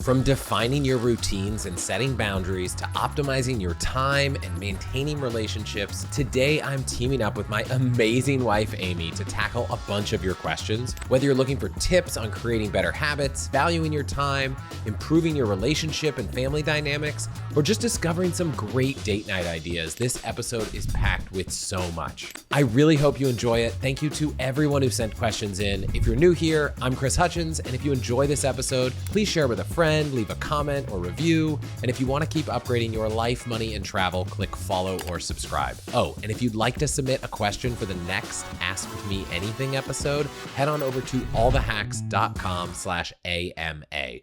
From defining your routines and setting boundaries to optimizing your time and maintaining relationships, today I'm teaming up with my amazing wife, Amy, to tackle a bunch of your questions. Whether you're looking for tips on creating better habits, valuing your time, improving your relationship and family dynamics, or just discovering some great date night ideas, this episode is packed with so much. I really hope you enjoy it. Thank you to everyone who sent questions in. If you're new here, I'm Chris Hutchins, and if you enjoy this episode, please share with a friend, leave a comment or review. And if you want to keep upgrading your life, money, and travel, click follow or subscribe. Oh, and if you'd like to submit a question for the next Ask Me Anything episode, head on over to allthehacks.com/AMA.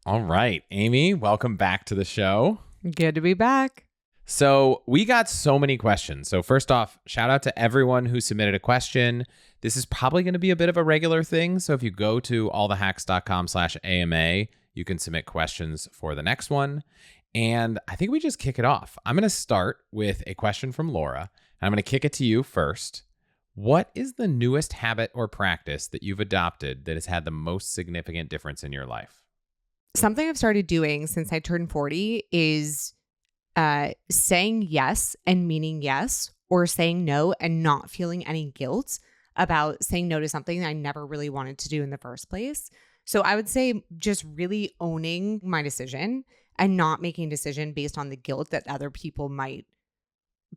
All right, Amy, welcome back to the show. Good to be back. So we got so many questions. So first off, shout out to everyone who submitted a question. This is probably going to be a bit of a regular thing. So if you go to allthehacks.com/AMA, you can submit questions for the next one. And I think we just kick it off. I'm going to start with a question from Laura. And I'm going to kick it to you first. What is the newest habit or practice that you've adopted that has had the most significant difference in your life? Something I've started doing since I turned 40 is saying yes and meaning yes, or saying no and not feeling any guilt about saying no to something I never really wanted to do in the first place. So I would say just really owning my decision and not making a decision based on the guilt that other people might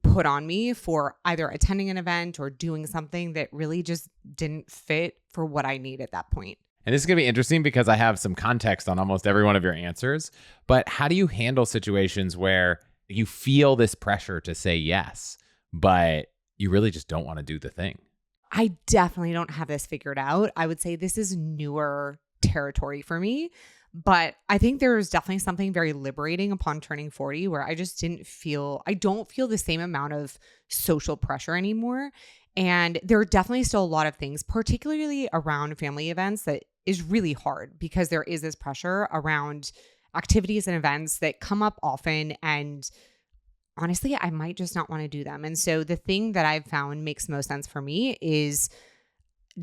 put on me for either attending an event or doing something that really just didn't fit for what I need at that point. And this is going to be interesting because I have some context on almost every one of your answers. But how do you handle situations where you feel this pressure to say yes, but you really just don't want to do the thing? I definitely don't have this figured out. I would say this is newer territory for me, but I think there's definitely something very liberating upon turning 40 where I just I don't feel the same amount of social pressure anymore. And there are definitely still a lot of things, particularly around family events, that is really hard because there is this pressure around activities and events that come up often. And honestly, I might just not want to do them. And so the thing that I've found makes most sense for me is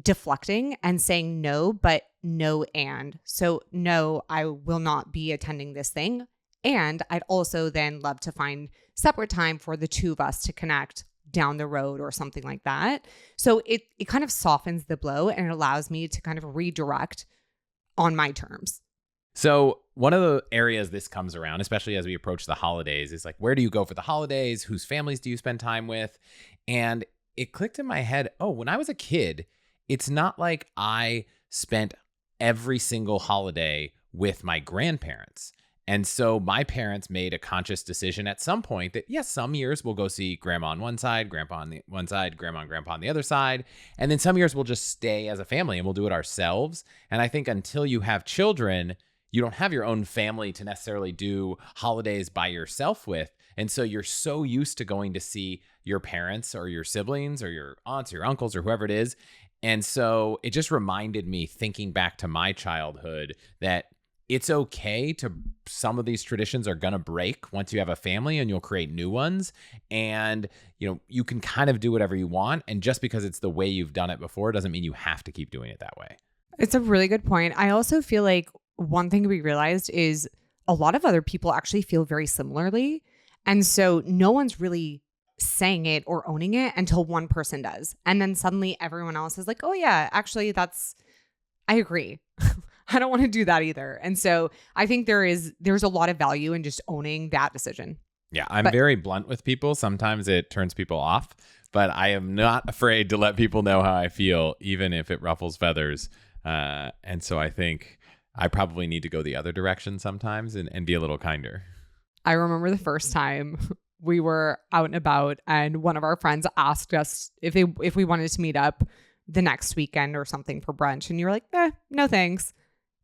deflecting and saying no, but no and. So no, I will not be attending this thing. And I'd also then love to find separate time for the two of us to connect down the road or something like that. So it kind of softens the blow and it allows me to kind of redirect on my terms. So one of the areas this comes around, especially as we approach the holidays, is like, where do you go for the holidays? Whose families do you spend time with? And it clicked in my head, when I was a kid, it's not like I spent every single holiday with my grandparents. And so my parents made a conscious decision at some point that, yes, some years we'll go see grandma on one side, grandpa on the one side, grandma and grandpa on the other side. And then some years we'll just stay as a family and we'll do it ourselves. And I think until you have children, you don't have your own family to necessarily do holidays by yourself with. And so you're so used to going to see your parents or your siblings or your aunts or your uncles or whoever it is. And so it just reminded me, thinking back to my childhood, that it's okay to, some of these traditions are going to break once you have a family and you'll create new ones. And, you can kind of do whatever you want. And just because it's the way you've done it before doesn't mean you have to keep doing it that way. It's a really good point. I also feel like one thing we realized is a lot of other people actually feel very similarly. And so no one's really saying it or owning it until one person does. And then suddenly everyone else is like, oh yeah, actually I agree. I don't want to do that either. And so I think there's a lot of value in just owning that decision. Yeah, I'm very blunt with people. Sometimes it turns people off, but I am not afraid to let people know how I feel, even if it ruffles feathers. And so I think I probably need to go the other direction sometimes and be a little kinder. I remember the first time we were out and about and one of our friends asked us if we wanted to meet up the next weekend or something for brunch. And you were like, no thanks.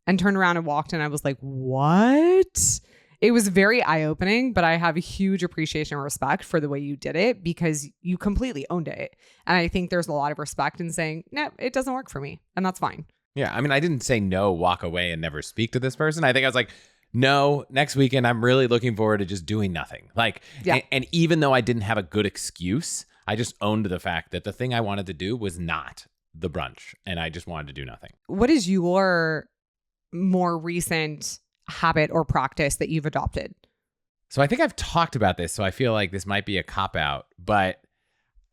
And turned around and walked. And I was like, what? It was very eye-opening, but I have a huge appreciation and respect for the way you did it because you completely owned it. And I think there's a lot of respect in saying, no, it doesn't work for me. And that's fine. Yeah. I mean, I didn't say no, walk away and never speak to this person. I think I was like, no, next weekend, I'm really looking forward to just doing nothing. And even though I didn't have a good excuse, I just owned the fact that the thing I wanted to do was not the brunch. And I just wanted to do nothing. What is your more recent habit or practice that you've adopted? So I think I've talked about this, so I feel like this might be a cop-out, but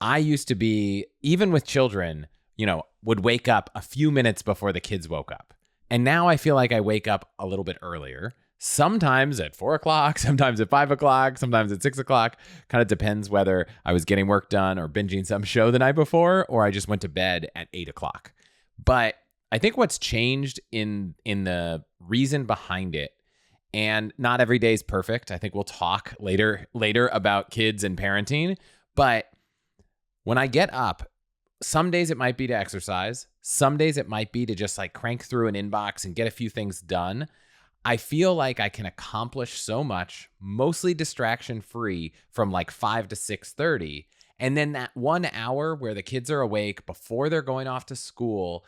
I used to be, even with children, would wake up a few minutes before the kids woke up. And now I feel like I wake up a little bit earlier, sometimes at 4 o'clock, sometimes at 5 o'clock, sometimes at 6 o'clock. Kind of depends whether I was getting work done or binging some show the night before, or I just went to bed at 8 o'clock. But I think what's changed in the reason behind it, and not every day is perfect. I think we'll talk later about kids and parenting. But when I get up, some days it might be to exercise. Some days it might be to just like crank through an inbox and get a few things done. I feel like I can accomplish so much, mostly distraction free, from like 5 to 6:30. And then that 1 hour where the kids are awake before they're going off to school,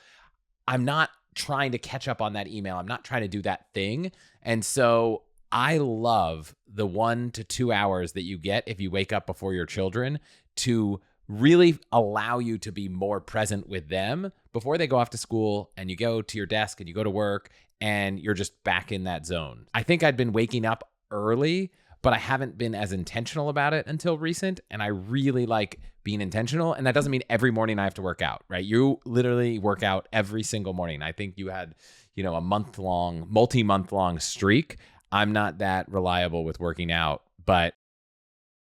I'm not trying to catch up on that email. I'm not trying to do that thing. And so I love the 1 to 2 hours that you get if you wake up before your children to really allow you to be more present with them before they go off to school and you go to your desk and you go to work and you're just back in that zone. I think I'd been waking up early, but I haven't been as intentional about it until recent. And I really like being intentional. And that doesn't mean every morning I have to work out, right? You literally work out every single morning. I think you had, a multi-month long streak. I'm not that reliable with working out, but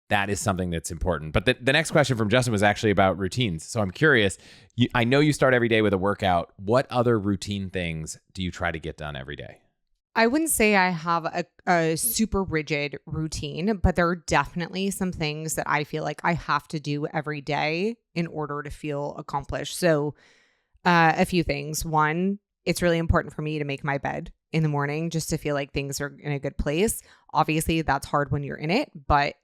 that is something that's important. But the next question from Justin was actually about routines. So I'm curious, I know you start every day with a workout. What other routine things do you try to get done every day? I wouldn't say I have a super rigid routine, but there are definitely some things that I feel like I have to do every day in order to feel accomplished. So a few things. One, it's really important for me to make my bed in the morning just to feel like things are in a good place. Obviously, that's hard when you're in it, but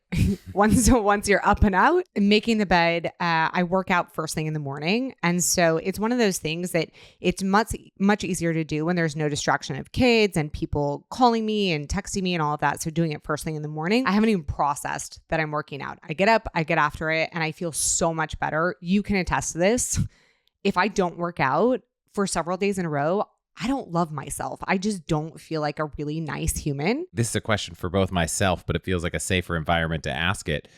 once you're up and out, making the bed, I work out first thing in the morning. And so it's one of those things that it's much easier to do when there's no distraction of kids and people calling me and texting me and all of that. So doing it first thing in the morning, I haven't even processed that I'm working out. I get up, I get after it, and I feel so much better. You can attest to this. If I don't work out for several days in a row, I don't love myself. I just don't feel like a really nice human. This is a question for both myself, but it feels like a safer environment to ask it.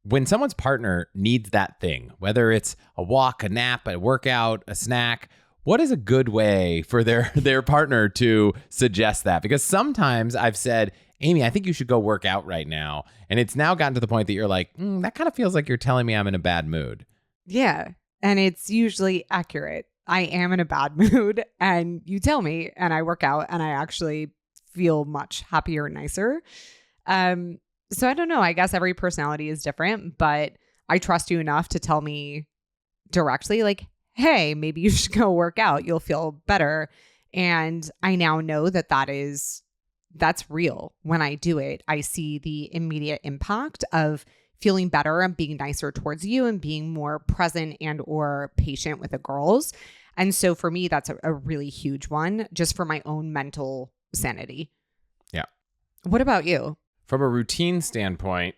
When someone's partner needs that thing, whether it's a walk, a nap, a workout, a snack, what is a good way for their partner to suggest that? Because sometimes I've said, Amy, I think you should go work out right now. And it's now gotten to the point that you're like, that kind of feels like you're telling me I'm in a bad mood. Yeah. And it's usually accurate. I am in a bad mood and you tell me and I work out and I actually feel much happier and nicer. So I don't know. I guess every personality is different, but I trust you enough to tell me directly like, hey, maybe you should go work out. You'll feel better. And I now know that that's real. When I do it, I see the immediate impact of feeling better and being nicer towards you and being more present and or patient with the girls. And so for me, that's a really huge one just for my own mental sanity. Yeah. What about you? From a routine standpoint,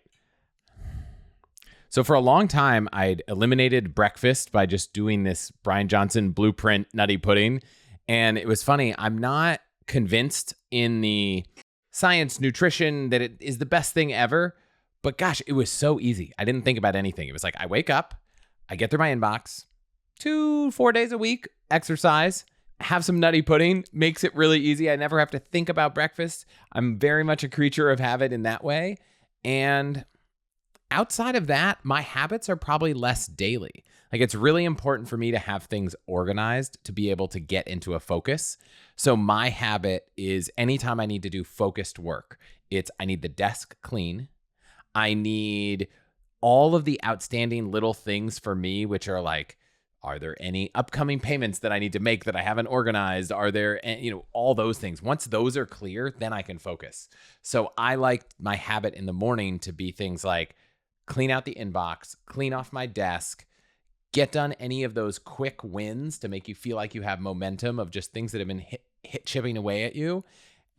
so for a long time, I'd eliminated breakfast by just doing this Brian Johnson blueprint nutty pudding. And it was funny. I'm not convinced in the science nutrition that it is the best thing ever. But gosh, it was so easy. I didn't think about anything. It was like I wake up, I get through my inbox, 2-4 days a week, exercise, have some nutty pudding, makes it really easy. I never have to think about breakfast. I'm very much a creature of habit in that way. And outside of that, my habits are probably less daily. Like it's really important for me to have things organized to be able to get into a focus. So my habit is anytime I need to do focused work, I need the desk clean. I need all of the outstanding little things for me, which are like, are there any upcoming payments that I need to make that I haven't organized? Are there, all those things. Once those are clear, then I can focus. So I like my habit in the morning to be things like clean out the inbox, clean off my desk, get done any of those quick wins to make you feel like you have momentum of just things that have been hit chipping away at you,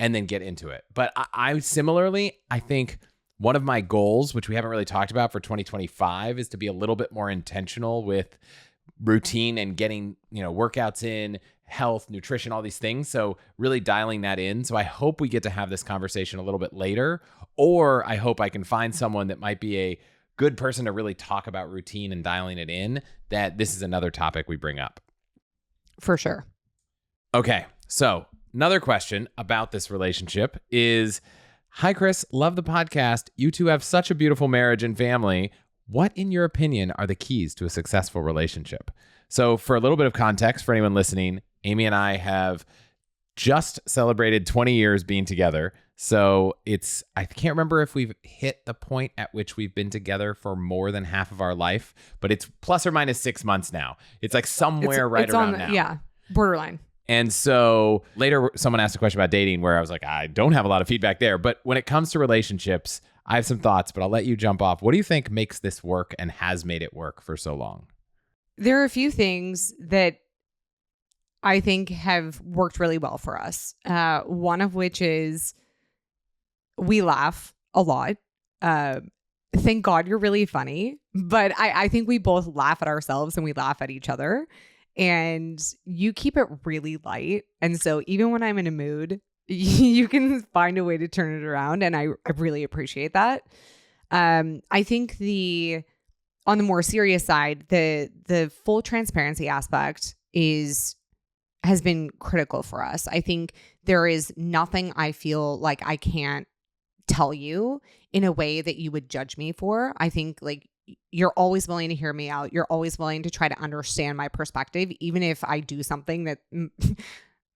and then get into it. But I similarly, I think one of my goals, which we haven't really talked about for 2025, is to be a little bit more intentional with routine and getting, workouts in, health, nutrition, all these things. So really dialing that in. So I hope we get to have this conversation a little bit later, or I hope I can find someone that might be a good person to really talk about routine and dialing it in, that this is another topic we bring up. For sure. Okay. So another question about this relationship is, hi, Chris, love the podcast. You two have such a beautiful marriage and family. What, in your opinion, are the keys to a successful relationship? So for a little bit of context for anyone listening, Amy and I have just celebrated 20 years being together. So I can't remember if we've hit the point at which we've been together for more than half of our life, but it's plus or minus 6 months now. It's like somewhere right around now. Yeah, borderline. And so later, someone asked a question about dating where I was like, I don't have a lot of feedback there. But when it comes to relationships, I have some thoughts, but I'll let you jump off. What do you think makes this work and has made it work for so long? There are a few things that I think have worked really well for us. One of which is we laugh a lot. Thank God you're really funny. But I think we both laugh at ourselves and we laugh at each other. And you keep it really light. And so even when I'm in a mood, you can find a way to turn it around. And I really appreciate that. I think on the more serious side, the full transparency aspect has been critical for us. I think there is nothing I feel like I can't tell you in a way that you would judge me for. I think like you're always willing to hear me out. You're always willing to try to understand my perspective, even if I do something that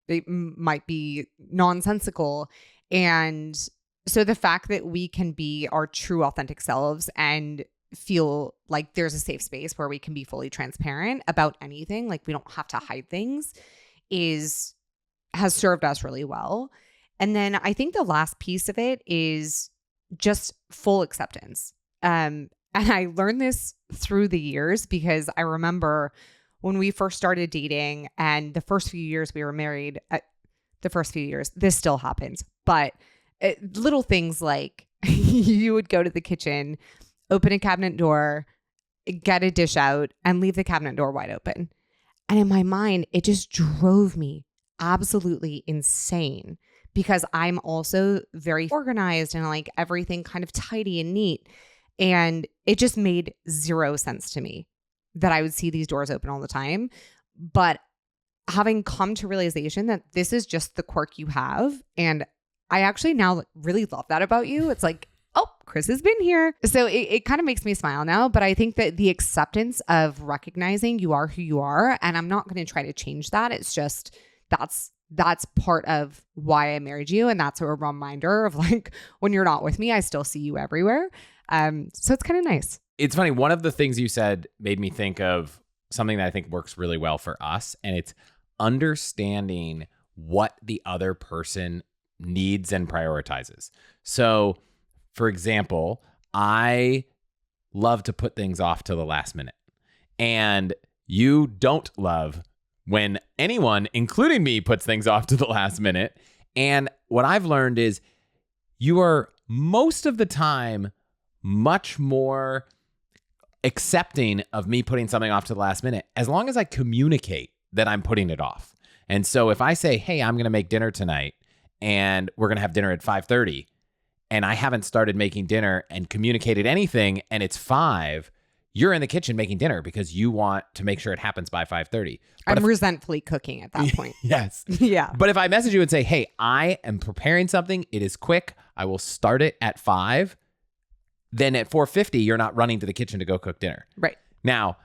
it might be nonsensical. And so the fact that we can be our true authentic selves and feel like there's a safe space where we can be fully transparent about anything, like we don't have to hide things, has served us really well. And then I think the last piece of it is just full acceptance. And I learned this through the years because I remember when we first started dating and the first few years we were married, this still happens, but little things like you would go to the kitchen, open a cabinet door, get a dish out, and leave the cabinet door wide open. And in my mind, it just drove me absolutely insane because I'm also very organized and like everything kind of tidy and neat. And it just made zero sense to me that I would see these doors open all the time. But having come to realization that this is just the quirk you have, and I actually now really love that about you. It's like, oh, Chris has been here. So it kind of makes me smile now. But I think that the acceptance of recognizing you are who you are, and I'm not going to try to change that. It's just that's part of why I married you. And that's a reminder of like, when you're not with me, I still see you everywhere. So it's kind of nice. It's funny. One of the things you said made me think of something that I think works really well for us. And it's understanding what the other person needs and prioritizes. So for example, I love to put things off to the last minute. And you don't love when anyone, including me, puts things off to the last minute. And what I've learned is you are most of the time much more accepting of me putting something off to the last minute as long as I communicate that I'm putting it off. And so if I say, hey, I'm going to make dinner tonight and we're going to have dinner at 5:30 and I haven't started making dinner and communicated anything and it's 5, you're in the kitchen making dinner because you want to make sure it happens by 5:30. I'm resentfully cooking at that point. Yes. Yeah. But if I message you and say, hey, I am preparing something, it is quick, I will start it at 5, then at 4:50, you're not running to the kitchen to go cook dinner. Right. Now,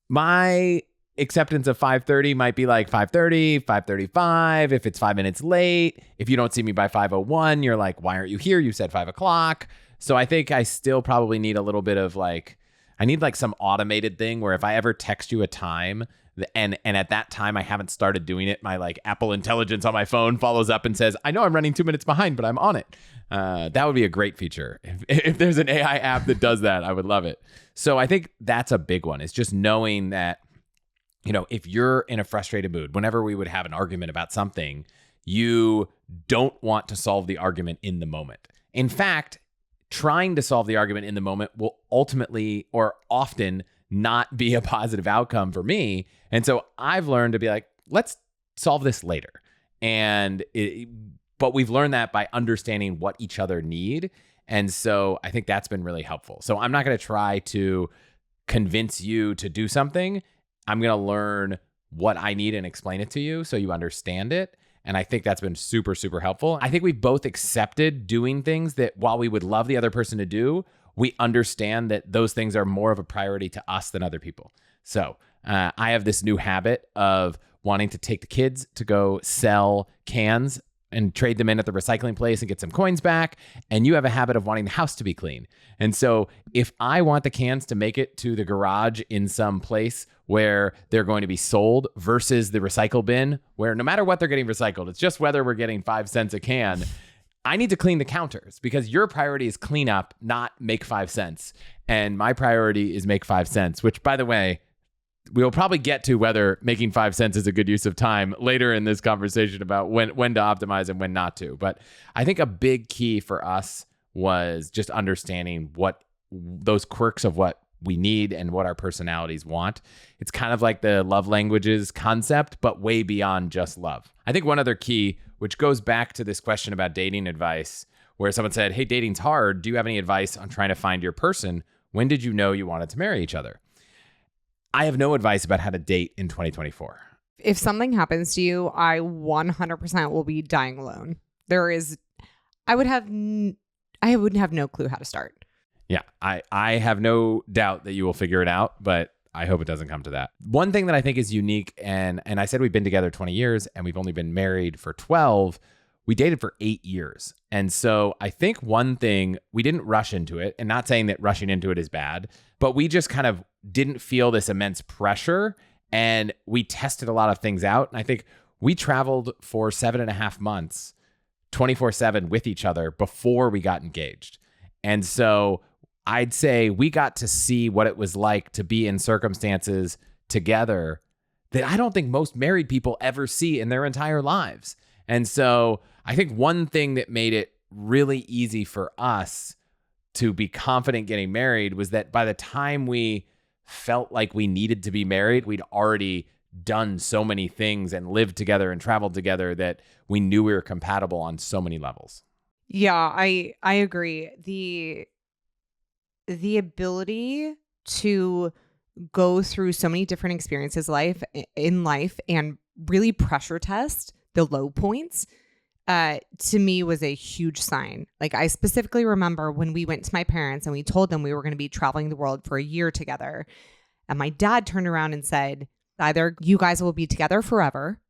my acceptance of 5:30 might be like 5:30, 5:35. If it's 5 minutes late, if you don't see me by 5:01, you're like, why aren't you here? You said 5 o'clock. So I think I still probably need a little bit of like, I need like some automated thing where if I ever text you a time and at that time I haven't started doing it, my like Apple Intelligence on my phone follows up and says, I know I'm running 2 minutes behind, but I'm on it. That would be a great feature. If there's an AI app that does that, I would love it. So I think that's a big one. It's just knowing that, you know, if you're in a frustrated mood, whenever we would have an argument about something, you don't want to solve the argument in the moment. In fact, trying to solve the argument in the moment will ultimately or often not be a positive outcome for me. And so I've learned to be like, let's solve this later. But we've learned that by understanding what each other need. And so I think that's been really helpful. So I'm not going to try to convince you to do something. I'm going to learn what I need and explain it to you so you understand it. And I think that's been super, super helpful. I think we've both accepted doing things that while we would love the other person to do, we understand that those things are more of a priority to us than other people. So I have this new habit of wanting to take the kids to go sell cans and trade them in at the recycling place and get some coins back. And you have a habit of wanting the house to be clean. And so if I want the cans to make it to the garage in some place where they're going to be sold versus the recycle bin, where no matter what they're getting recycled, it's just whether we're getting 5 cents a can, I need to clean the counters because your priority is clean up, not make 5 cents. And my priority is make 5 cents, which, by the way, we'll probably get to whether making 5 cents is a good use of time later in this conversation about when to optimize and when not to. But I think a big key for us was just understanding what those quirks of what we need and what our personalities want. It's kind of like the love languages concept, but way beyond just love. I think one other key, which goes back to this question about dating advice, where someone said, hey, dating's hard. Do you have any advice on trying to find your person? When did you know you wanted to marry each other? I have no advice about how to date in 2024. If something happens to you, I 100% will be dying alone. I would have no clue how to start. Yeah, I have no doubt that you will figure it out, but I hope it doesn't come to that. One thing that I think is unique, and I said we've been together 20 years and we've only been married for 12. We dated for 8 years. And so I think one thing, we didn't rush into it, and not saying that rushing into it is bad, but we just kind of didn't feel this immense pressure, and we tested a lot of things out. And I think we traveled for 7.5 months, 24/7 with each other before we got engaged. And so I'd say we got to see what it was like to be in circumstances together that I don't think most married people ever see in their entire lives. And so I think one thing that made it really easy for us to be confident getting married was that by the time we felt like we needed to be married, we'd already done so many things and lived together and traveled together that we knew we were compatible on so many levels. Yeah, I agree. The ability to go through so many different experiences in life and really pressure test the low points to me was a huge sign. Like, I specifically remember when we went to my parents and we told them we were going to be traveling the world for a year together. And my dad turned around and said, either you guys will be together forever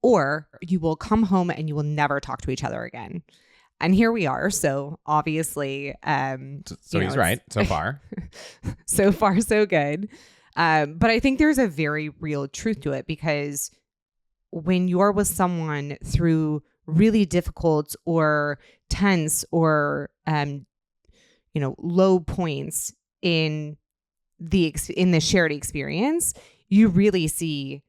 or you will come home and you will never talk to each other again. And here we are. So obviously, so he's right so far. So far, so good. But I think there's a very real truth to it, because when you're with someone through really difficult or tense or low points in the shared experience, you really see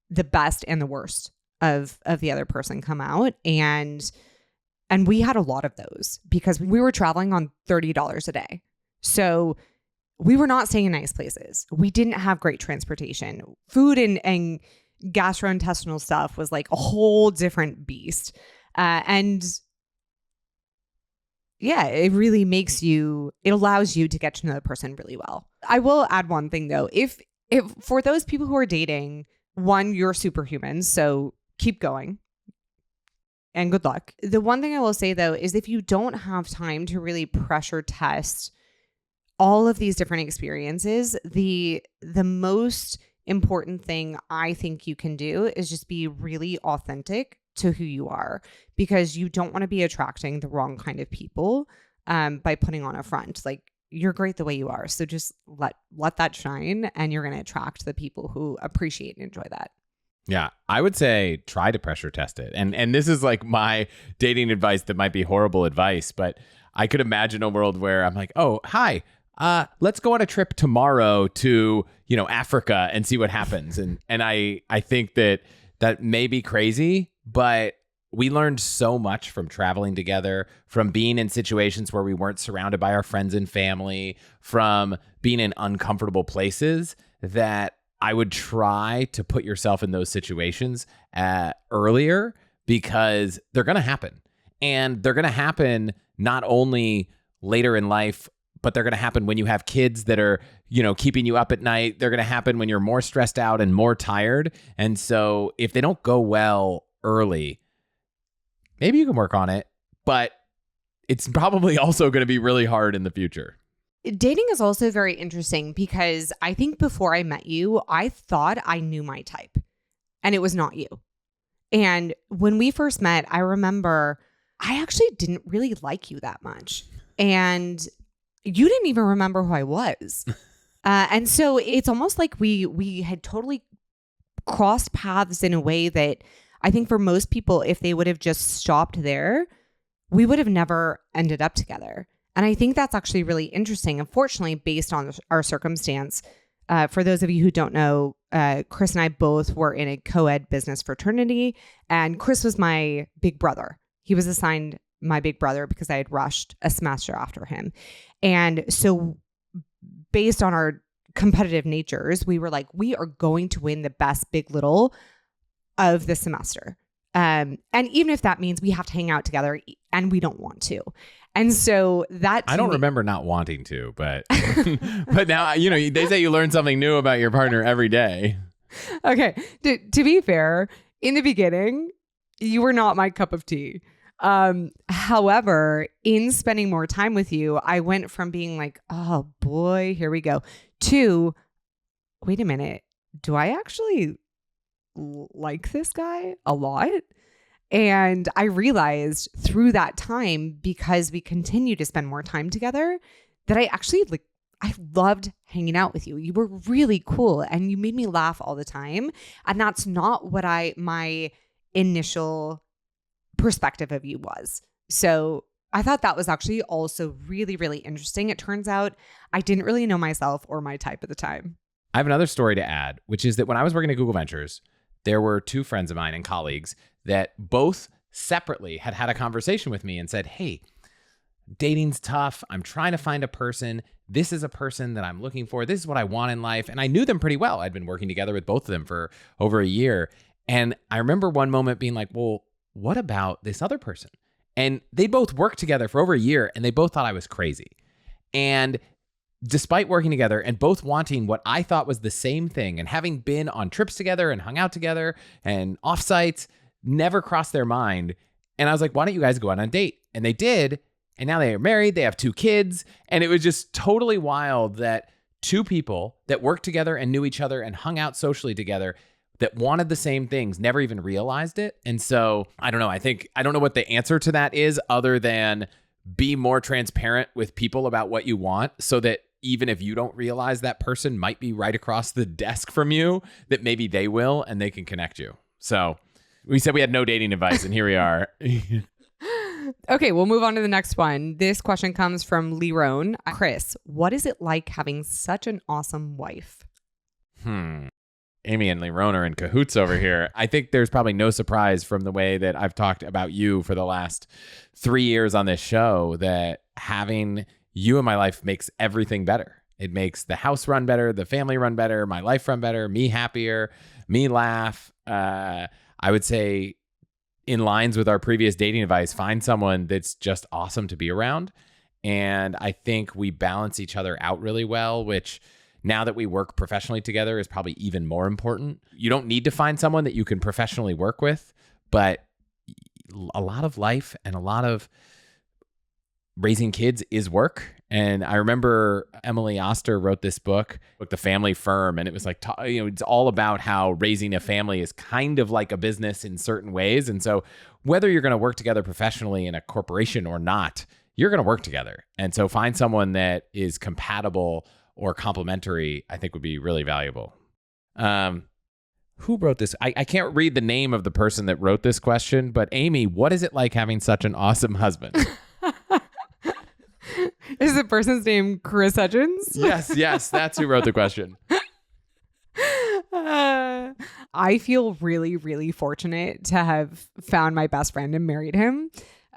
the best and the worst of the other person come out. And we had a lot of those because we were traveling on $30 a day. So we were not staying in nice places. We didn't have great transportation. Food and gastrointestinal stuff was like a whole different beast. And yeah, it really it allows you to get to know the person really well. I will add one thing though. If for those people who are dating, one, you're superhuman, so keep going. And good luck. The one thing I will say, though, is if you don't have time to really pressure test all of these different experiences, the most important thing I think you can do is just be really authentic to who you are, because you don't want to be attracting the wrong kind of people by putting on a front. Like, you're great the way you are. So just let that shine, and you're going to attract the people who appreciate and enjoy that. Yeah, I would say try to pressure test it. And this is like my dating advice that might be horrible advice, but I could imagine a world where I'm like, oh, hi, let's go on a trip tomorrow to, Africa and see what happens. And I think that may be crazy, but we learned so much from traveling together, from being in situations where we weren't surrounded by our friends and family, from being in uncomfortable places, that I would try to put yourself in those situations earlier, because they're going to happen. And they're going to happen not only later in life, but they're going to happen when you have kids that are, keeping you up at night. They're going to happen when you're more stressed out and more tired. And so if they don't go well early, maybe you can work on it, but it's probably also going to be really hard in the future. Dating is also very interesting because I think before I met you, I thought I knew my type, and it was not you. And when we first met, I remember I actually didn't really like you that much. And you didn't even remember who I was. And so it's almost like we had totally crossed paths in a way that I think for most people, if they would have just stopped there, we would have never ended up together. And I think that's actually really interesting. Unfortunately, based on our circumstance, for those of you who don't know, Chris and I both were in a co-ed business fraternity, and Chris was my big brother. He was assigned my big brother because I had rushed a semester after him. And so based on our competitive natures, we were like, we are going to win the best big little of the semester. And even if that means we have to hang out together, and we don't want to. And so that I don't remember not wanting to, but but now, they say you learn something new about your partner every day. Okay. To be fair, in the beginning, you were not my cup of tea. However, in spending more time with you, I went from being like, oh boy, here we go, to, wait a minute, do I actually like this guy a lot? And I realized through that time, because we continue to spend more time together, that I loved hanging out with you. You were really cool and you made me laugh all the time. And that's not what my initial perspective of you was. So I thought that was actually also really, really interesting. It turns out I didn't really know myself or my type at the time. I have another story to add, which is that when I was working at Google Ventures, there were two friends of mine and colleagues that both separately had a conversation with me and said, hey, dating's tough. I'm trying to find a person. This is a person that I'm looking for. This is what I want in life. And I knew them pretty well. I'd been working together with both of them for over a year. And I remember one moment being like, well, what about this other person? And they both worked together for over a year, and they both thought I was crazy. And despite working together and both wanting what I thought was the same thing, and having been on trips together and hung out together and offsites, never crossed their mind. And I was like, why don't you guys go out on a date? And they did. And now they are married. They have 2 kids. And it was just totally wild that 2 people that worked together and knew each other and hung out socially together that wanted the same things never even realized it. And so I don't know. I don't know what the answer to that is, other than be more transparent with people about what you want, so that even if you don't realize that person might be right across the desk from you, that maybe they will and they can connect you. So we said we had no dating advice, and here we are. Okay, we'll move on to the next one. This question comes from Lerone. Chris, what is it like having such an awesome wife? Amy and Lerone are in cahoots over here. I think there's probably no surprise from the way that I've talked about you for the last 3 years on this show, that having you in my life makes everything better. It makes the house run better, the family run better, my life run better, me happier, me laugh. I would say, in lines with our previous dating advice, find someone that's just awesome to be around. And I think we balance each other out really well, which now that we work professionally together is probably even more important. You don't need to find someone that you can professionally work with, but a lot of life and a lot of raising kids is work. And I remember Emily Oster wrote this book, The Family Firm, and it was like, it's all about how raising a family is kind of like a business in certain ways. And so whether you're going to work together professionally in a corporation or not, you're going to work together. And so find someone that is compatible or complementary, I think would be really valuable. Who wrote this? I can't read the name of the person that wrote this question, but Amy, what is it like having such an awesome husband? Is the person's name Chris Hutchins? Yes, that's who wrote the question. I feel really, really fortunate to have found my best friend and married him.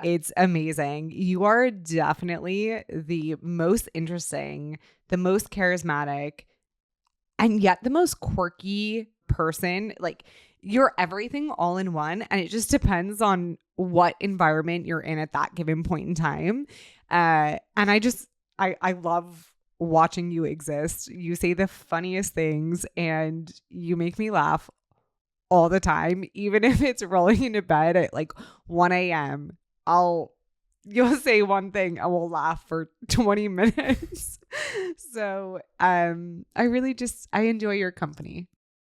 It's amazing. You are definitely the most interesting, the most charismatic, and yet the most quirky person. Like, you're everything all in one, and it just depends on what environment you're in at that given point in time. And I love watching you exist. You say the funniest things and you make me laugh all the time, even if it's rolling into bed at like 1 a.m. You'll say one thing, I will laugh for 20 minutes. So I enjoy your company.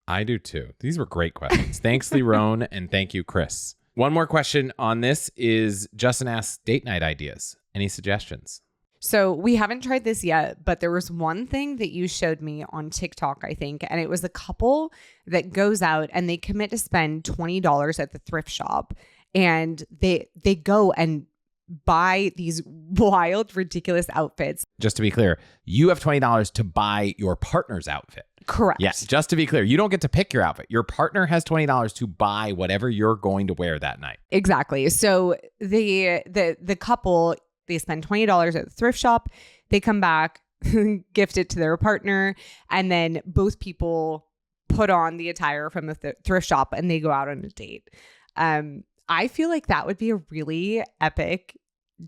I do too. These were great questions. Thanks, Lerone, and thank you, Chris. One more question on this is Justin asks date night ideas. Any suggestions? So we haven't tried this yet, but there was one thing that you showed me on TikTok, I think, and it was a couple that goes out and they commit to spend $20 at the thrift shop, and they go and buy these wild, ridiculous outfits. Just to be clear, you have $20 to buy your partner's outfit. Correct. Yes, just to be clear, you don't get to pick your outfit. Your partner has $20 to buy whatever you're going to wear that night. Exactly. So the couple, they spend $20 at the thrift shop. They come back, gift it to their partner, and then both people put on the attire from the thrift shop and they go out on a date. I feel like that would be a really epic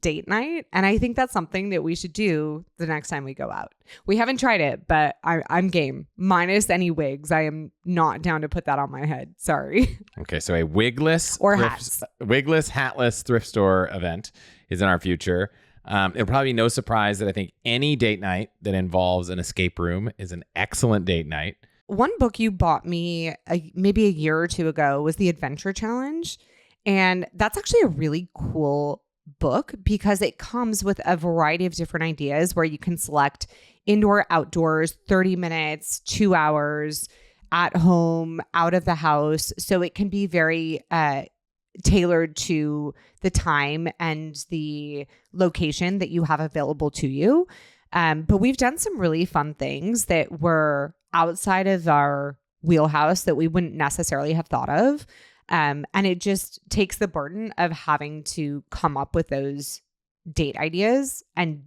date night. And I think that's something that we should do the next time we go out. We haven't tried it, but I'm game. Minus any wigs. I am not down to put that on my head. Sorry. Okay, so a wigless or hats. Wigless, hatless thrift store event is in our future. It'll probably be no surprise that I think any date night that involves an escape room is an excellent date night. One book you bought me maybe a year or two ago was The Adventure Challenge. And that's actually a really cool book because it comes with a variety of different ideas where you can select indoor, outdoors, 30 minutes, 2 hours, at home, out of the house. So it can be very tailored to the time and the location that you have available to you. But we've done some really fun things that were outside of our wheelhouse that we wouldn't necessarily have thought of. And it just takes the burden of having to come up with those date ideas and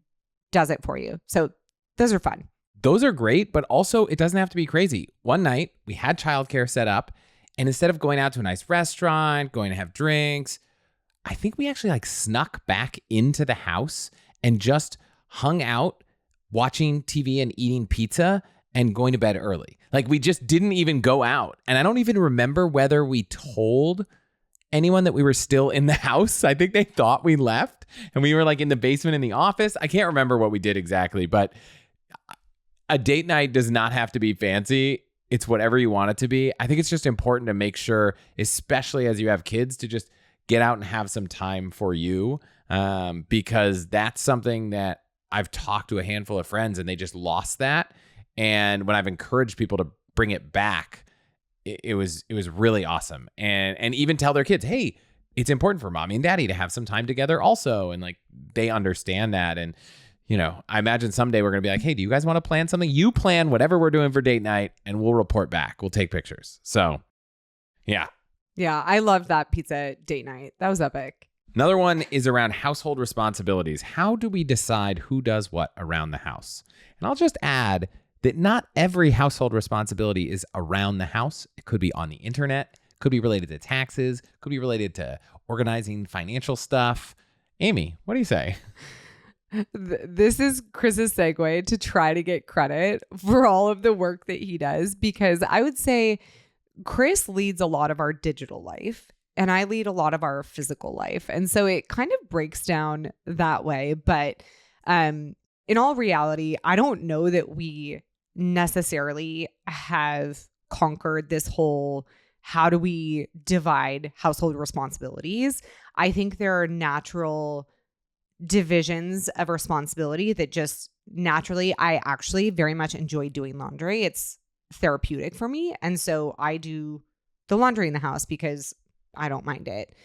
does it for you. So those are fun. Those are great, but also it doesn't have to be crazy. One night we had childcare set up, and instead of going out to a nice restaurant, going to have drinks, I think we actually snuck back into the house and just hung out watching TV and eating pizza and going to bed early. We just didn't even go out. And I don't even remember whether we told anyone that we were still in the house. I think they thought we left and we were in the basement in the office. I can't remember what we did exactly, but a date night does not have to be fancy. It's whatever you want it to be. I think it's just important to make sure, especially as you have kids, to just get out and have some time for you, because that's something that I've talked to a handful of friends and they just lost that. And when I've encouraged people to bring it back, it was really awesome. And even tell their kids, hey, it's important for mommy and daddy to have some time together also. And they understand that. And, I imagine someday we're going to be hey, do you guys want to plan something? You plan whatever we're doing for date night and we'll report back. We'll take pictures. So, yeah. Yeah, I loved that pizza date night. That was epic. Another one is around household responsibilities. How do we decide who does what around the house? And I'll just add that not every household responsibility is around the house. It could be on the internet, could be related to taxes, could be related to organizing financial stuff. Amy, what do you say? This is Chris's segue to try to get credit for all of the work that he does, because I would say Chris leads a lot of our digital life and I lead a lot of our physical life. And so it kind of breaks down that way. But in all reality, I don't know that we necessarily have conquered this whole how do we divide household responsibilities. I think there are natural divisions of responsibility that just naturally, I actually very much enjoy doing laundry. It's therapeutic for me. And so I do the laundry in the house because I don't mind it.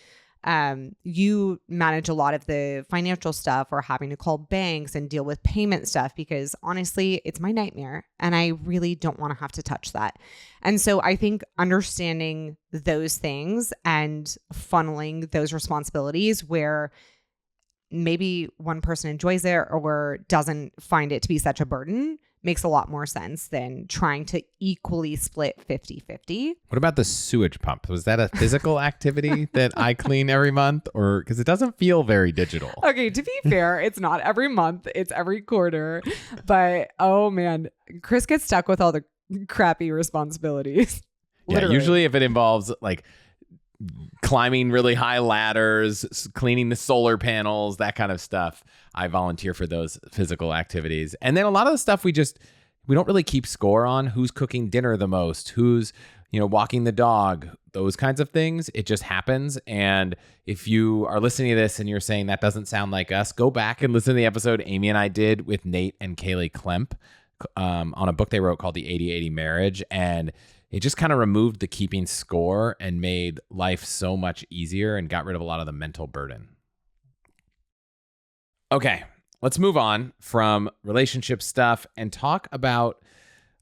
You manage a lot of the financial stuff or having to call banks and deal with payment stuff because honestly, it's my nightmare and I really don't want to have to touch that. And so I think understanding those things and funneling those responsibilities where maybe one person enjoys it or doesn't find it to be such a burden makes a lot more sense than trying to equally split 50-50. What about the sewage pump? Was that a physical activity that I clean every month, or because it doesn't feel very digital? Okay, to be fair, it's not every month, it's every quarter. But oh man, Chris gets stuck with all the crappy responsibilities. Yeah, Literally. usually if it involves like climbing really high ladders, cleaning the solar panels, that kind of stuff, I volunteer for those physical activities. And then a lot of the stuff we don't really keep score on. Who's cooking dinner the most? Who's, walking the dog? Those kinds of things. It just happens. And if you are listening to this and you're saying that doesn't sound like us, go back and listen to the episode Amy and I did with Nate and Kaylee Klemp on a book they wrote called The 80-80 Marriage. And it just kind of removed the keeping score and made life so much easier and got rid of a lot of the mental burden. Okay, let's move on from relationship stuff and talk about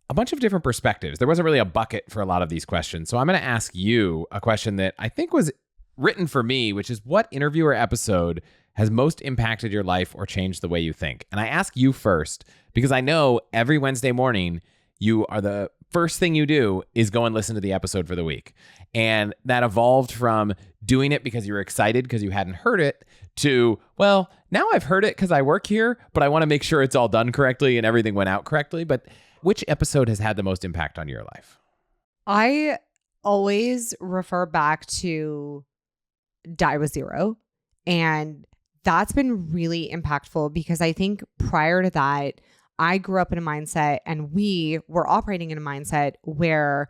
a bunch of different perspectives. There wasn't really a bucket for a lot of these questions. So I'm going to ask you a question that I think was written for me, which is what interview or episode has most impacted your life or changed the way you think? And I ask you first because I know every Wednesday morning you are the first thing you do is go and listen to the episode for the week. And that evolved from doing it because you were excited because you hadn't heard it to, well, now I've heard it because I work here, but I want to make sure it's all done correctly and everything went out correctly. But which episode has had the most impact on your life? I always refer back to Die with Zero. And that's been really impactful because I think prior to that, I grew up in a mindset and we were operating in a mindset where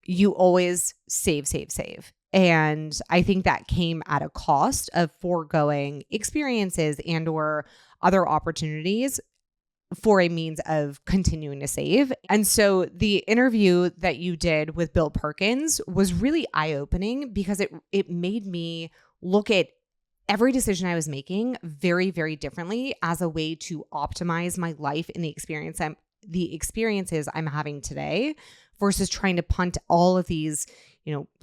you always save. And I think that came at a cost of foregoing experiences and or other opportunities for a means of continuing to save. And so the interview that you did with Bill Perkins was really eye-opening because it made me look at every decision I was making very, very differently as a way to optimize my life and the experiences I'm having today versus trying to punt all of these,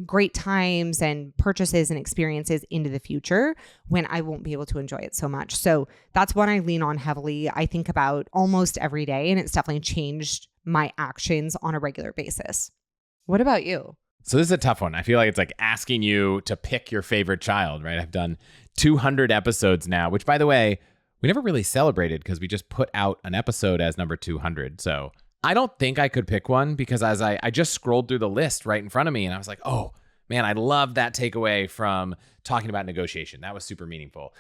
great times and purchases and experiences into the future when I won't be able to enjoy it so much. So that's one I lean on heavily. I think about almost every day, and it's definitely changed my actions on a regular basis. What about you? So this is a tough one. I feel like it's like asking you to pick your favorite child, right? I've done 200 episodes now, which by the way, we never really celebrated because we just put out an episode as number 200. So I don't think I could pick one because as I just scrolled through the list right in front of me and I was like, oh man, I love that takeaway from talking about negotiation. That was super meaningful.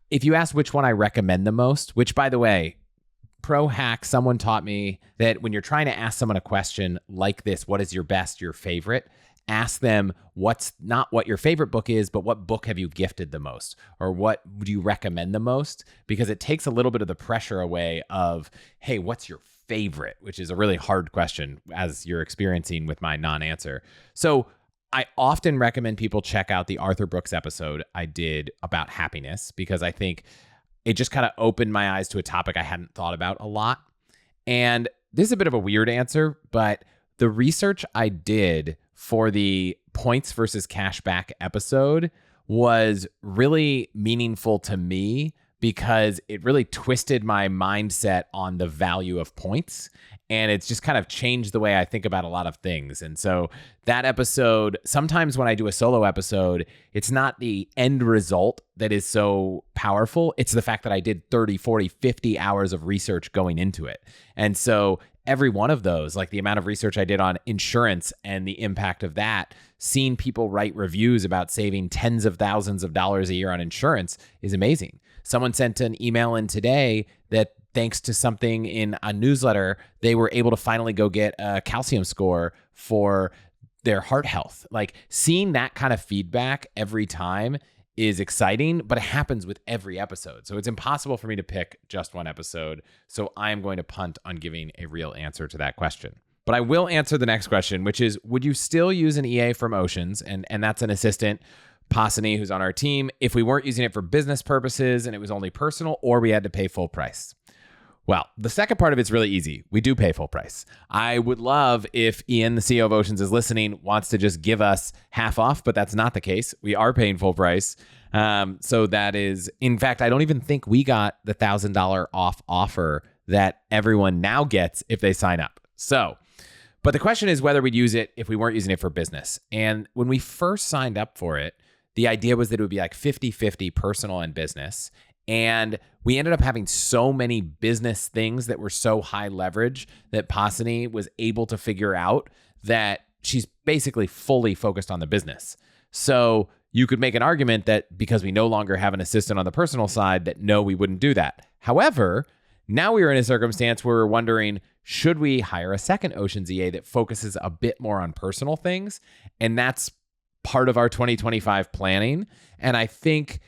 If you ask which one I recommend the most, which by the way, pro hack, someone taught me that when you're trying to ask someone a question like this, what is your best, your favorite? Ask them what's not what your favorite book is, but what book have you gifted the most? Or what would you recommend the most? Because it takes a little bit of the pressure away of, hey, what's your favorite? Which is a really hard question as you're experiencing with my non-answer. So I often recommend people check out the Arthur Brooks episode I did about happiness because I think it just kind of opened my eyes to a topic I hadn't thought about a lot. And this is a bit of a weird answer, but the research I did for the points versus cashback episode was really meaningful to me because it really twisted my mindset on the value of points. And it's just kind of changed the way I think about a lot of things. And so that episode, sometimes when I do a solo episode, it's not the end result that is so powerful. It's the fact that I did 30, 40, 50 hours of research going into it. And so every one of those, like the amount of research I did on insurance and the impact of that, seeing people write reviews about saving tens of thousands of dollars a year on insurance is amazing. Someone sent an email in today that thanks to something in a newsletter, they were able to finally go get a calcium score for their heart health. Like seeing that kind of feedback every time is exciting, but it happens with every episode. So it's impossible for me to pick just one episode. So I'm going to punt on giving a real answer to that question. But I will answer the next question, which is, would you still use an EA from Oceans? And that's an assistant, Pasani, who's on our team, if we weren't using it for business purposes and it was only personal or we had to pay full price? Well, the second part of it's really easy. We do pay full price. I would love if Ian, the CEO of Oceans, is listening, wants to just give us half off, but that's not the case. We are paying full price. So that is, in fact, I don't even think we got the $1,000 off offer that everyone now gets if they sign up. So, but the question is whether we'd use it if we weren't using it for business. And when we first signed up for it, the idea was that it would be like 50-50 personal and business. And we ended up having so many business things that were so high leverage that Pasini was able to figure out that she's basically fully focused on the business. So you could make an argument that because we no longer have an assistant on the personal side, that no, we wouldn't do that. However, now we are in a circumstance where we're wondering, should we hire a second Oceans EA that focuses a bit more on personal things? And that's part of our 2025 planning. And I think,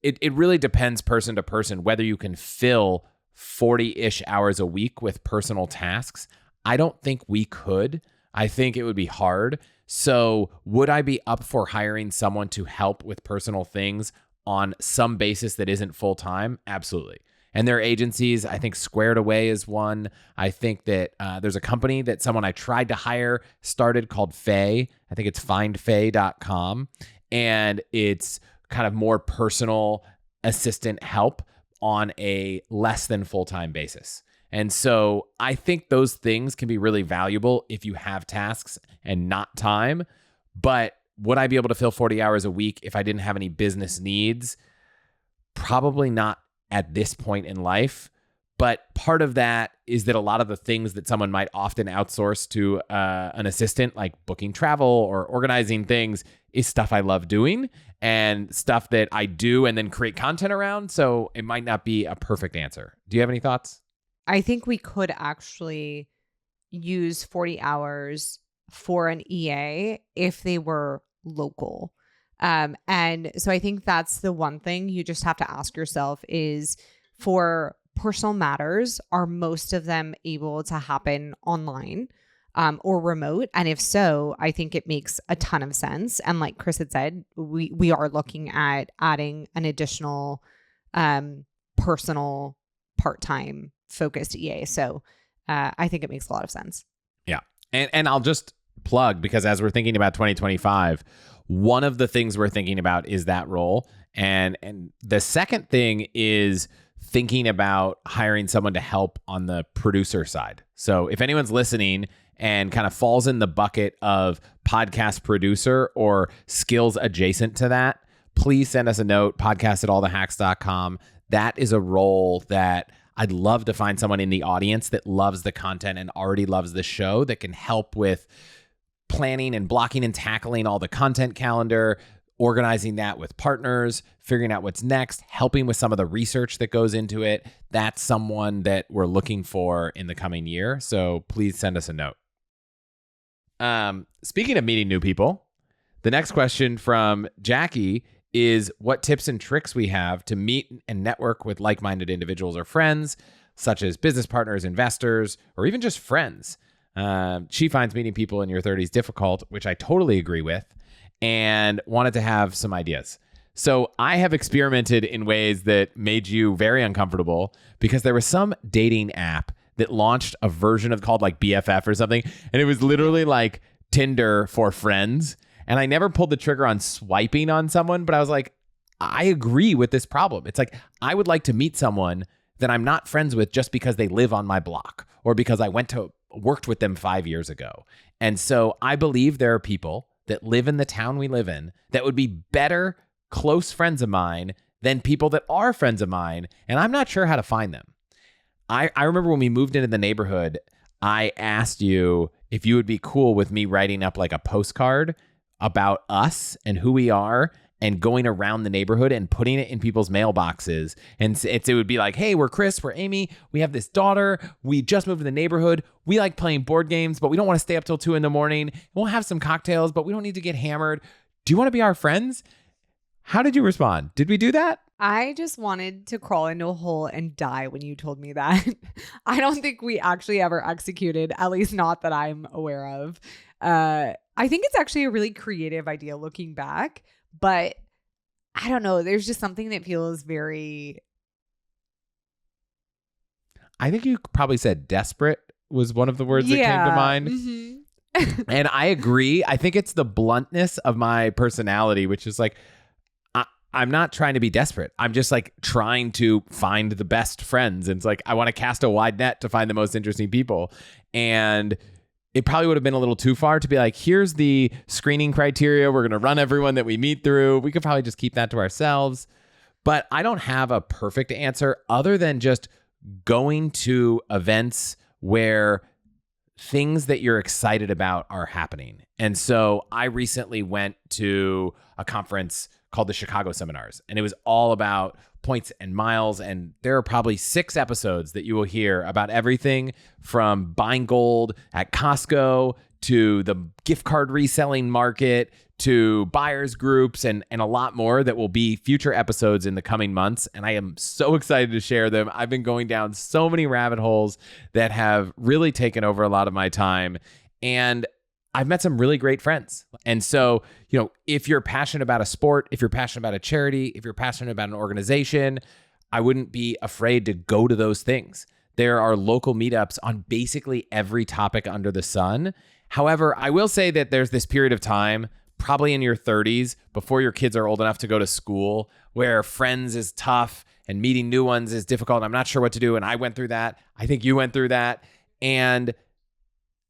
it really depends person to person whether you can fill 40-ish hours a week with personal tasks. I don't think we could. I think it would be hard. So would I be up for hiring someone to help with personal things on some basis that isn't full-time? Absolutely. And there are agencies, I think Squared Away is one. I think that there's a company that someone I tried to hire started called Faye. I think it's findfaye.com. And it's kind of more personal assistant help on a less than full-time basis. And so I think those things can be really valuable if you have tasks and not time. But would I be able to fill 40 hours a week if I didn't have any business needs? Probably not at this point in life. But part of that is that a lot of the things that someone might often outsource to an assistant, like booking travel or organizing things, is stuff I love doing and stuff that I do and then create content around. So it might not be a perfect answer. Do you have any thoughts? I think we could actually use 40 hours for an EA if they were local. And so I think that's the one thing you just have to ask yourself is, for personal matters, are most of them able to happen online or remote? And if so, I think it makes a ton of sense. And like Chris had said, we are looking at adding an additional personal part-time focused EA. So I think it makes a lot of sense. Yeah. And I'll just plug, because as we're thinking about 2025, one of the things we're thinking about is that role. And the second thing is thinking about hiring someone to help on the producer side. So if anyone's listening and kind of falls in the bucket of podcast producer or skills adjacent to that, please send us a note, podcast@allthehacks.com. That is a role that I'd love to find someone in the audience that loves the content and already loves the show that can help with planning and blocking and tackling all the content calendar, organizing that with partners, figuring out what's next, helping with some of the research that goes into it. That's someone that we're looking for in the coming year. So please send us a note. Speaking of meeting new people, the next question from Jackie is what tips and tricks we have to meet and network with like-minded individuals or friends, such as business partners, investors, or even just friends. She finds meeting people in your 30s difficult, which I totally agree with, and wanted to have some ideas. So I have experimented in ways that made you very uncomfortable, because there was some dating app that launched a version of called like BFF or something. And it was literally like Tinder for friends. And I never pulled the trigger on swiping on someone, but I was like, I agree with this problem. It's like, I would like to meet someone that I'm not friends with just because they live on my block or because I worked with them 5 years ago. And so I believe there are people that live in the town we live in that would be better close friends of mine than people that are friends of mine. And I'm not sure how to find them. I remember when we moved into the neighborhood, I asked you if you would be cool with me writing up like a postcard about us and who we are and going around the neighborhood and putting it in people's mailboxes. And it would be like, hey, we're Chris, we're Amy. We have this daughter. We just moved to the neighborhood. We like playing board games, but we don't want to stay up till 2 a.m. We'll have some cocktails, but we don't need to get hammered. Do you want to be our friends? How did you respond? Did we do that? I just wanted to crawl into a hole and die when you told me that. I don't think we actually ever executed, at least not that I'm aware of. I think it's actually a really creative idea looking back, but I don't know. There's just something that feels very... I think you probably said desperate was one of the words that came to mind. Mm-hmm. And I agree. I think it's the bluntness of my personality, which is like, I'm not trying to be desperate. I'm just like trying to find the best friends. And it's like, I want to cast a wide net to find the most interesting people. And it probably would have been a little too far to be like, here's the screening criteria. We're going to run everyone that we meet through. We could probably just keep that to ourselves. But I don't have a perfect answer other than just going to events where things that you're excited about are happening. And so I recently went to a conference called the Chicago Seminars, and it was all about points and miles. And there are probably 6 episodes that you will hear about everything from buying gold at Costco to the gift card reselling market to buyers groups and a lot more that will be future episodes in the coming months. And I am so excited to share them. I've been going down so many rabbit holes that have really taken over a lot of my time. And I've met some really great friends. And so, if you're passionate about a sport, if you're passionate about a charity, if you're passionate about an organization, I wouldn't be afraid to go to those things. There are local meetups on basically every topic under the sun. However, I will say that there's this period of time, probably in your 30s, before your kids are old enough to go to school, where friends is tough and meeting new ones is difficult. I'm not sure what to do. And I went through that. I think you went through that. And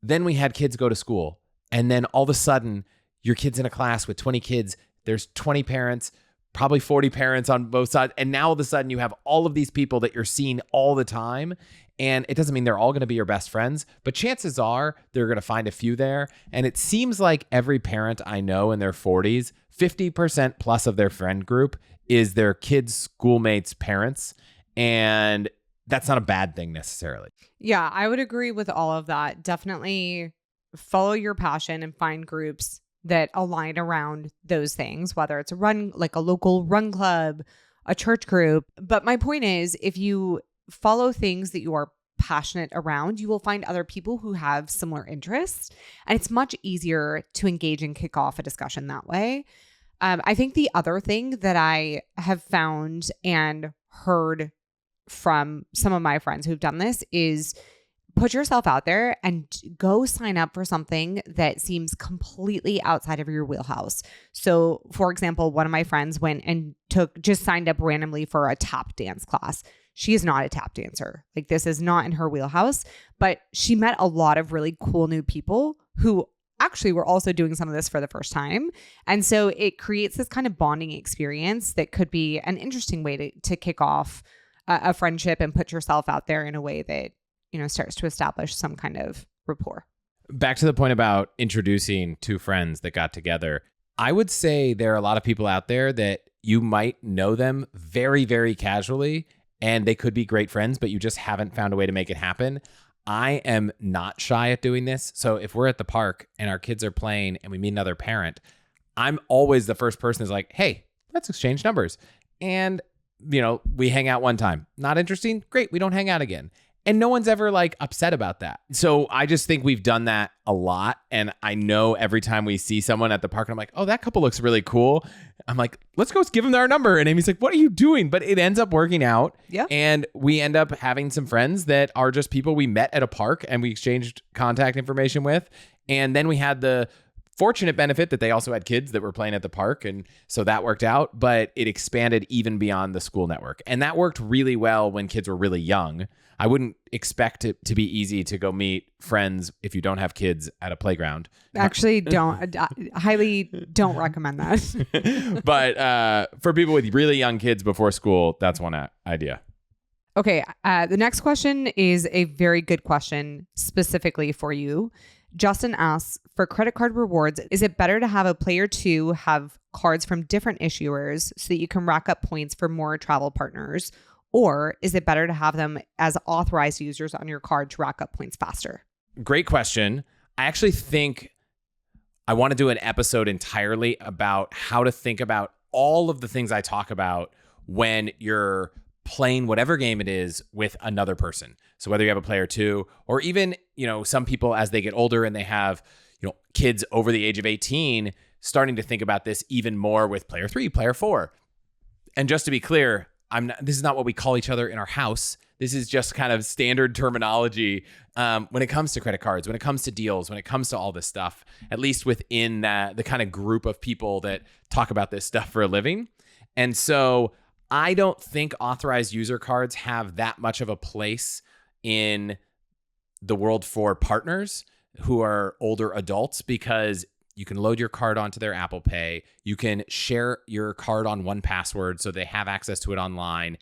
then we had kids go to school. And then all of a sudden, your kid's in a class with 20 kids. There's 20 parents, probably 40 parents on both sides. And now all of a sudden, you have all of these people that you're seeing all the time. And it doesn't mean they're all going to be your best friends, but chances are they're going to find a few there. And it seems like every parent I know in their 40s, 50% plus of their friend group is their kids' schoolmates' parents. And that's not a bad thing necessarily. Yeah, I would agree with all of that. Definitely follow your passion and find groups that align around those things, whether it's a run, like a local run club, a church group. But my point is, if you follow things that you are passionate around, you will find other people who have similar interests. And it's much easier to engage and kick off a discussion that way. I think the other thing that I have found and heard from some of my friends who've done this is put yourself out there and go sign up for something that seems completely outside of your wheelhouse. So, for example, one of my friends went and just signed up randomly for a tap dance class. She is not a tap dancer. Like, this is not in her wheelhouse, but she met a lot of really cool new people who actually were also doing some of this for the first time. And so it creates this kind of bonding experience that could be an interesting way to kick off a friendship and put yourself out there in a way that, starts to establish some kind of rapport. Back to the point about introducing 2 friends that got together. I would say there are a lot of people out there that you might know them very, very casually, and they could be great friends, but you just haven't found a way to make it happen. I am not shy at doing this. So if we're at the park and our kids are playing and we meet another parent, I'm always the first person who's like, hey, let's exchange numbers. And, we hang out one time. Not interesting? Great. We don't hang out again. And no one's ever upset about that. So I just think we've done that a lot. And I know every time we see someone at the park, I'm like, oh, that couple looks really cool. I'm like, let's go give them our number. And Amy's like, what are you doing? But it ends up working out. Yeah. And we end up having some friends that are just people we met at a park and we exchanged contact information with. And then we had the fortunate benefit that they also had kids that were playing at the park. And so that worked out, but it expanded even beyond the school network. And that worked really well when kids were really young. I wouldn't expect it to be easy to go meet friends if you don't have kids at a playground. Actually, highly don't recommend that. But for people with really young kids before school, that's one idea. Okay. The next question is a very good question specifically for you. Justin asks, for credit card rewards, is it better to have a player 2 have cards from different issuers so that you can rack up points for more travel partners? Or is it better to have them as authorized users on your card to rack up points faster? Great question. I actually think I want to do an episode entirely about how to think about all of the things I talk about when you're playing whatever game it is with another person. So whether you have a player 2 or even, some people as they get older and they have, kids over the age of 18, starting to think about this even more with player 3, player 4. And just to be clear, this is not what we call each other in our house. This is just kind of standard terminology when it comes to credit cards, when it comes to deals, when it comes to all this stuff, at least within the kind of group of people that talk about this stuff for a living. And so I don't think authorized user cards have that much of a place in the world for partners who are older adults, because you can load your card onto their Apple Pay. You can share your card on 1Password so they have access to it online.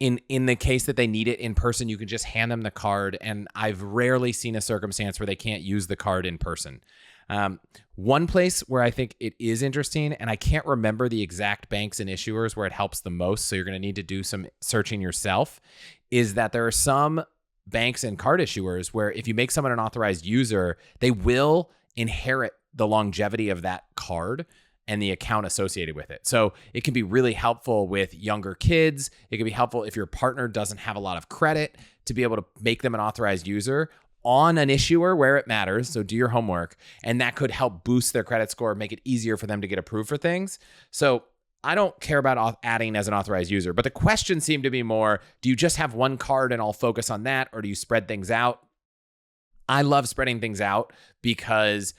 In the case that they need it in person, you can just hand them the card. And I've rarely seen a circumstance where they can't use the card in person. One place where I think it is interesting, and I can't remember the exact banks and issuers where it helps the most, so you're going to need to do some searching yourself, is that there are some banks and card issuers where if you make someone an authorized user, they will inherit the longevity of that card and the account associated with it. So it can be really helpful with younger kids. It can be helpful if your partner doesn't have a lot of credit to be able to make them an authorized user on an issuer where it matters. So do your homework. And that could help boost their credit score, make it easier for them to get approved for things. So I don't care about adding as an authorized user, but the question seemed to be more, do you just have one card and I'll focus on that, or do you spread things out? I love spreading things out because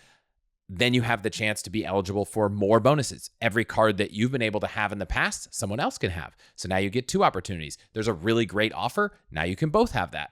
then you have the chance to be eligible for more bonuses. Every card that you've been able to have in the past, someone else can have. So now you get 2 opportunities. There's a really great offer. Now you can both have that.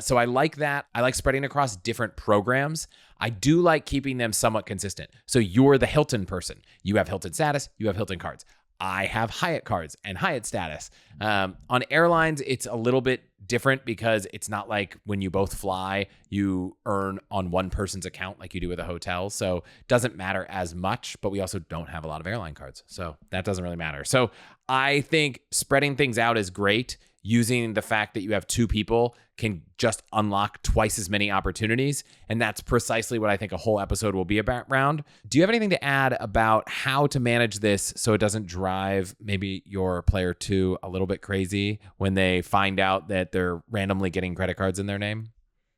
So I like that. I like spreading across different programs. I do like keeping them somewhat consistent. So you're the Hilton person. You have Hilton status. You have Hilton cards. I have Hyatt cards and Hyatt status. On airlines, it's a little bit different because it's not like when you both fly, you earn on one person's account like you do with a hotel. So it doesn't matter as much, but we also don't have a lot of airline cards. So that doesn't really matter. So I think spreading things out is great. Using the fact that you have 2 people can just unlock twice as many opportunities. And that's precisely what I think a whole episode will be about around. Do you have anything to add about how to manage this so it doesn't drive maybe your player 2 a little bit crazy when they find out that they're randomly getting credit cards in their name?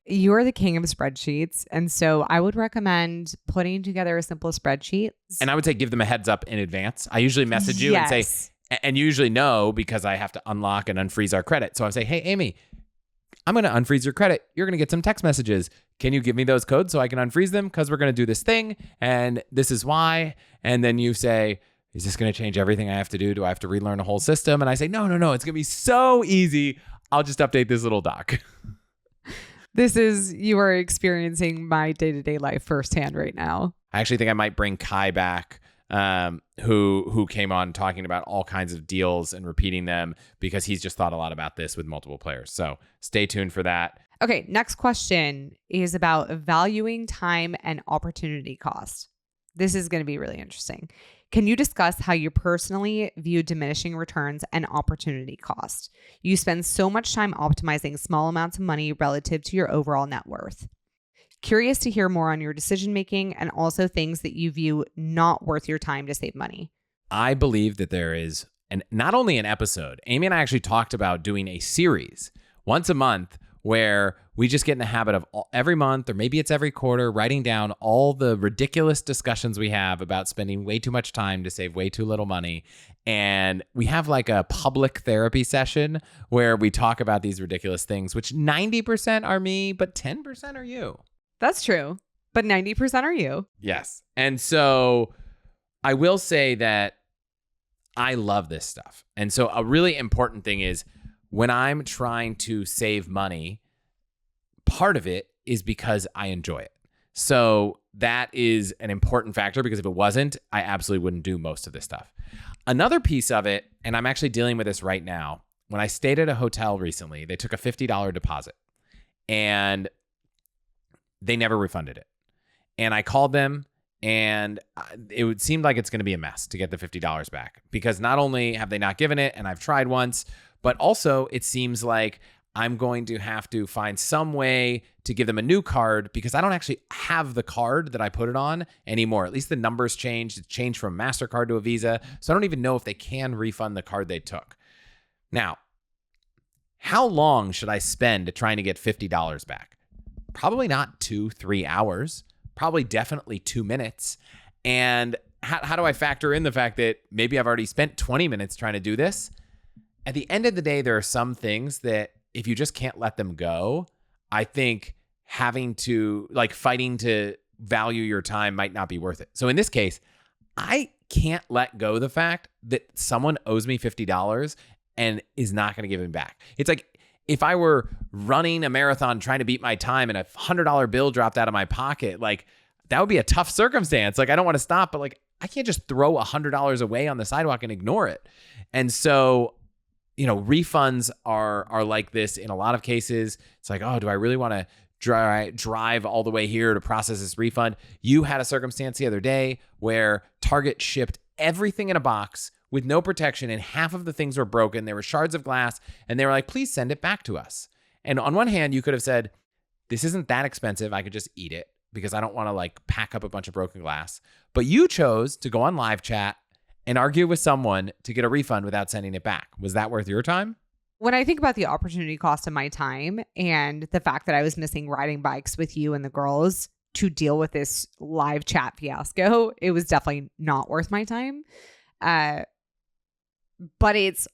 You're the king of spreadsheets. And so I would recommend putting together a simple spreadsheet. And I would say give them a heads up in advance. I usually message you and say, and you usually know because I have to unlock and unfreeze our credit. So I say, hey, Amy, I'm going to unfreeze your credit. You're going to get some text messages. Can you give me those codes so I can unfreeze them? Because we're going to do this thing and this is why. And then you say, is this going to change everything I have to do? Do I have to relearn a whole system? And I say, no. It's going to be so easy. I'll just update this little doc. You are experiencing my day-to-day life firsthand right now. I actually think I might bring Kai back, who came on talking about all kinds of deals and repeating them because he's just thought a lot about this with multiple players. So stay tuned for that. Okay, next question is about valuing time and opportunity cost. This is going to be really interesting. Can you discuss how you personally view diminishing returns and opportunity cost? You spend so much time optimizing small amounts of money relative to your overall net worth. Curious to hear more on your decision-making and also things that you view not worth your time to save money. I believe that there is not only an episode, Amy and I actually talked about doing a series once a month where we just get in the habit of every month, or maybe it's every quarter, writing down all the ridiculous discussions we have about spending way too much time to save way too little money. And we have like a public therapy session where we talk about these ridiculous things, which 90% are me, but 10% are you. That's true. But 90% are you. Yes. And so I will say that I love this stuff. And so a really important thing is when I'm trying to save money, part of it is because I enjoy it. So that is an important factor because if it wasn't, I absolutely wouldn't do most of this stuff. Another piece of it, and I'm actually dealing with this right now, when I stayed at a hotel recently, they took a $50 deposit and they never refunded it. And I called them and it seemed like it's going to be a mess to get the $50 back because not only have they not given it, and I've tried once, but also it seems like I'm going to have to find some way to give them a new card because I don't actually have the card that I put it on anymore. At least the numbers changed. It's changed from MasterCard to a Visa. So I don't even know if they can refund the card they took. Now, how long should I spend trying to get $50 back? Probably not 2-3 hours, probably definitely 2 minutes. And how do I factor in the fact that maybe I've already spent 20 minutes trying to do this? At the end of the day, there are some things that if you just can't let them go, I think having to fighting to value your time might not be worth it. So in this case, I can't let go of the fact that someone owes me $50 and is not going to give it back. It's like if I were running a marathon trying to beat my time and a $100 bill dropped out of my pocket, like that would be a tough circumstance. Like I don't want to stop, but like I can't just throw $100 away on the sidewalk and ignore it. And so, refunds are like this in a lot of cases. It's like, oh, do I really want to drive all the way here to process this refund? You had a circumstance the other day where Target shipped everything in a box with no protection and half of the things were broken. There were shards of glass and they were like, please send it back to us. And on one hand, you could have said, this isn't that expensive. I could just eat it because I don't want to like pack up a bunch of broken glass. But you chose to go on live chat and argue with someone to get a refund without sending it back. Was that worth your time? When I think about the opportunity cost of my time and the fact that I was missing riding bikes with you and the girls to deal with this live chat fiasco, it was definitely not worth my time. But it's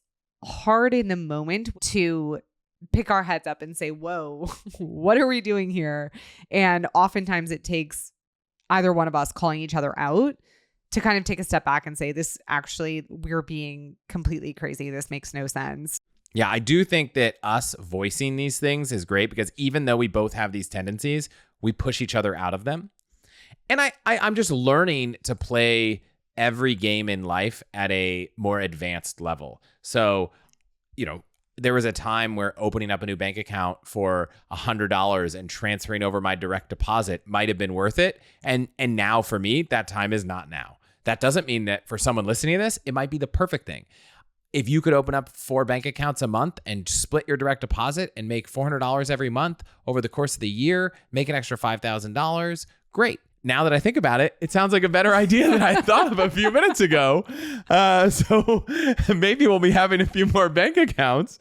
hard in the moment to pick our heads up and say, whoa, what are we doing here? And oftentimes it takes either one of us calling each other out to kind of take a step back and say, this actually, we're being completely crazy. This makes no sense. Yeah, I do think that us voicing these things is great because even though we both have these tendencies, we push each other out of them. And I'm just learning to play every game in life at a more advanced level. So, there was a time where opening up a new bank account for $100 and transferring over my direct deposit might have been worth it. And now for me, that time is not now. That doesn't mean that for someone listening to this, it might be the perfect thing. If you could open up 4 bank accounts a month and split your direct deposit and make $400 every month over the course of the year, make an extra $5,000, great. Now that I think about it, it sounds like a better idea than I thought of a few minutes ago. So maybe we'll be having a few more bank accounts.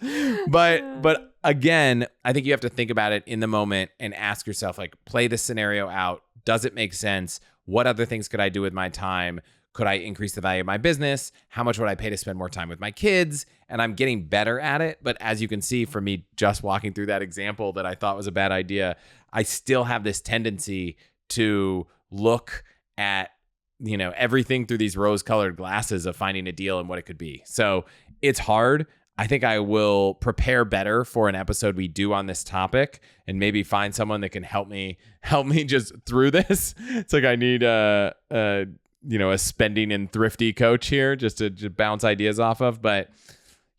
But again, I think you have to think about it in the moment and ask yourself, like, play this scenario out. Does it make sense? What other things could I do with my time? Could I increase the value of my business? How much would I pay to spend more time with my kids? And I'm getting better at it. But as you can see from me just walking through that example that I thought was a bad idea, I still have this tendency to look at, everything through these rose-colored glasses of finding a deal and what it could be. So it's hard. I think I will prepare better for an episode we do on this topic and maybe find someone that can help me just through this. It's like I need a spending and thrifty coach here just to bounce ideas off of. But,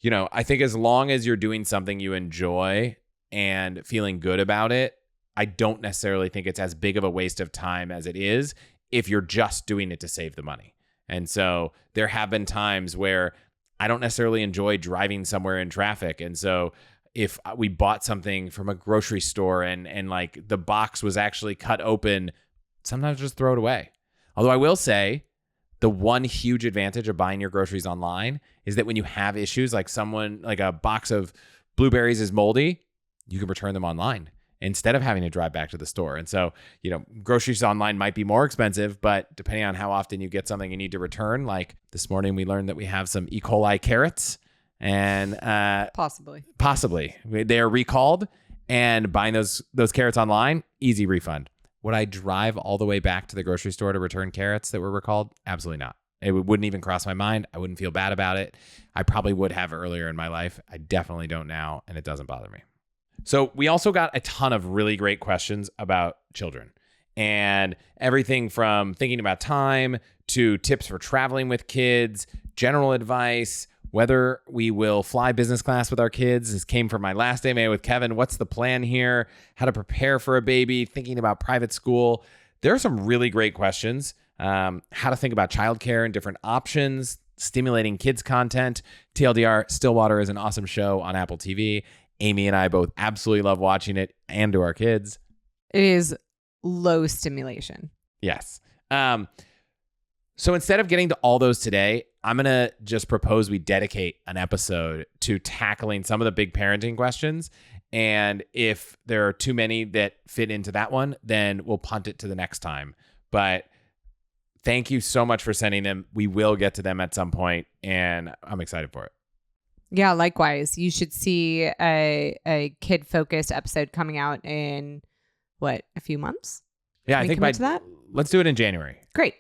I think as long as you're doing something you enjoy and feeling good about it, I don't necessarily think it's as big of a waste of time as it is if you're just doing it to save the money. And so there have been times where I don't necessarily enjoy driving somewhere in traffic. And so if we bought something from a grocery store and like the box was actually cut open, sometimes just throw it away. Although I will say the one huge advantage of buying your groceries online is that when you have issues, like a box of blueberries is moldy, you can return them online instead of having to drive back to the store. And so, groceries online might be more expensive, but depending on how often you get something you need to return, like this morning we learned that we have some E. coli carrots and possibly they are recalled, and buying those carrots online, easy refund. Would I drive all the way back to the grocery store to return carrots that were recalled? Absolutely not. It wouldn't even cross my mind. I wouldn't feel bad about it. I probably would have earlier in my life. I definitely don't now, and it doesn't bother me. So we also got a ton of really great questions about children and everything from thinking about time to tips for traveling with kids, general advice, whether we will fly business class with our kids. This came from my last AMA with Kevin. What's the plan here? How to prepare for a baby, thinking about private school. There are some really great questions. How to think about childcare and different options, stimulating kids content. TLDR, Stillwater is an awesome show on Apple TV. Amy and I both absolutely love watching it, and to our kids. It is low stimulation. Yes. So instead of getting to all those today, I'm going to just propose we dedicate an episode to tackling some of the big parenting questions. And if there are too many that fit into that one, then we'll punt it to the next time. But thank you so much for sending them. We will get to them at some point, and I'm excited for it. Yeah, likewise. You should see a kid-focused episode coming out in, a few months? Yeah, I think that? let's do it in January. Great.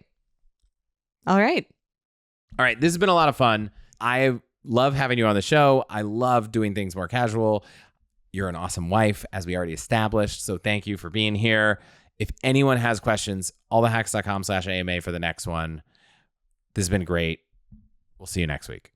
All right. All right. This has been a lot of fun. I love having you on the show. I love doing things more casual. You're an awesome wife, as we already established. So thank you for being here. If anyone has questions, allthehacks.com/AMA for the next one. This has been great. We'll see you next week.